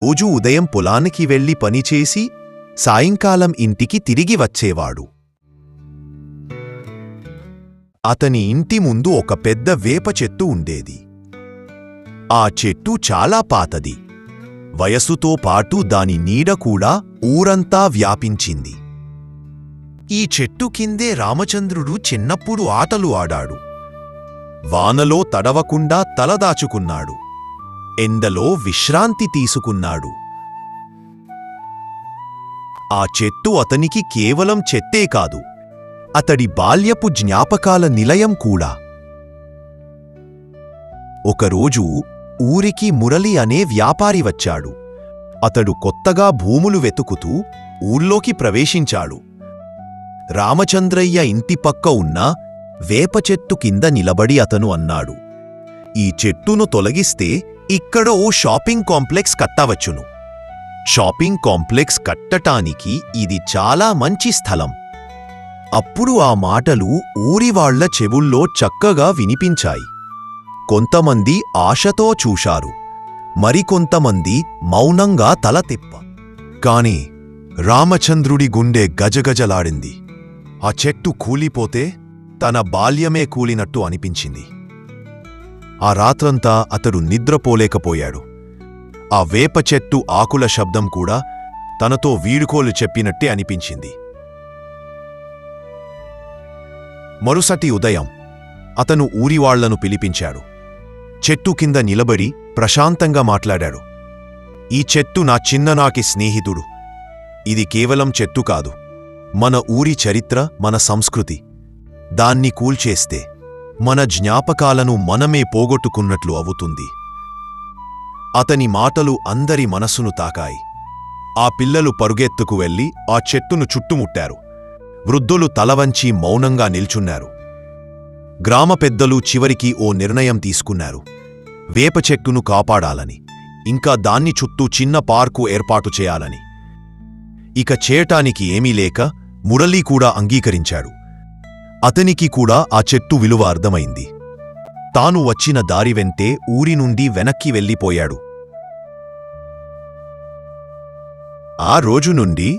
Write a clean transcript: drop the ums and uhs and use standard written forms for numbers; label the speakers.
Speaker 1: రోజూ ఉదయం పొలానికి వెళ్లి పనిచేసి సాయంకాలం ఇంటికి తిరిగి వచ్చేవాడు. అతని ఇంటి ముందు ఒక పెద్ద వేప చెట్టు ఉండేది. ఆ చెట్టు చాలా పాతది. వయస్సుతో పాటు దాని నీడ కూడా ఊరంతా వ్యాపించింది. ఈ చెట్టు కిందే రామచంద్రుడు చిన్నప్పుడు ఆటలు ఆడాడు. వానలో తడవకుండా తలదాచుకున్నాడు. ఎండలో విశ్రాంతి తీసుకున్నాడు. ఆ చెట్టు అతనికి కేవలం చెట్టే కాదు, అతడి బాల్యపు జ్ఞాపకాల నిలయం కూడా. ఒకరోజు ఊరికి మురళి అనే వ్యాపారి వచ్చాడు. అతడు కొత్తగా భూములు వెతుకుతూ ఊర్లోకి ప్రవేశించాడు. రామచంద్రయ్య ఇంటి పక్క ఉన్న వేప చెట్టు కింద నిలబడి అతను అన్నాడు, "ఈ చెట్టును తొలగిస్తే ఇక్కడ ఓ షాపింగ్ కాంప్లెక్స్ కట్టవచ్చును. షాపింగ్ కాంప్లెక్స్ కట్టటానికి ఇది చాలా మంచి స్థలం." అప్పుడు ఆ మాటలు ఊరివాళ్ల చెవుల్లో చక్కగా వినిపించాయి. కొంతమంది ఆశతో చూశారు, మరికొంతమంది మౌనంగా తల తిప్పారు. కాని రామచంద్రుడి గుండె గజగజలాడింది. ఆ చెట్టు కూలిపోతే తన బాల్యమే కూలినట్టు అనిపించింది. ఆ రాత్రంతా అతడు నిద్రపోలేకపోయాడు. ఆ వేప చెట్టు ఆకుల శబ్దం కూడా తనతో వీడుకోలు చెప్పినట్టే అనిపించింది. మరుసటి ఉదయం అతను ఊరివాళ్లను పిలిపించాడు. చెట్టు కింద నిలబడి ప్రశాంతంగా మాట్లాడాడు. "ఈ చెట్టు నా చిన్ననాటి స్నేహితుడు. ఇది కేవలం చెట్టు కాదు, మన ఊరి చరిత్ర, మన సంస్కృతి. దాన్ని కూల్చేస్తే మన జ్ఞాపకాలను మనమే పోగొట్టుకున్నట్లు అవుతుంది." అతని మాటలు అందరి మనసును తాకాయి. ఆ పిల్లలు పరుగెత్తుకు వెళ్లి ఆ చెట్టును చుట్టుముట్టారు. వృద్ధులు తలవంచి మౌనంగా నిల్చున్నారు. గ్రామ పెద్దలు చివరికి ఓ నిర్ణయం తీసుకున్నారు. వేప చెట్టును కాపాడాలని, ఇంకా దాన్ని చుట్టూ చిన్న పార్కు ఏర్పాటు చేయాలని. ఇక చేయటానికి ఏమీ లేక మురళీ కూడా అంగీకరించాడు. అతనికి కూడా ఆ చెట్టు విలువ అర్థమైంది. తాను వచ్చిన దారి వెంటే ఊరి నుండి వెనక్కి వెళ్ళిపోయాడు. ఆ రోజు నుండి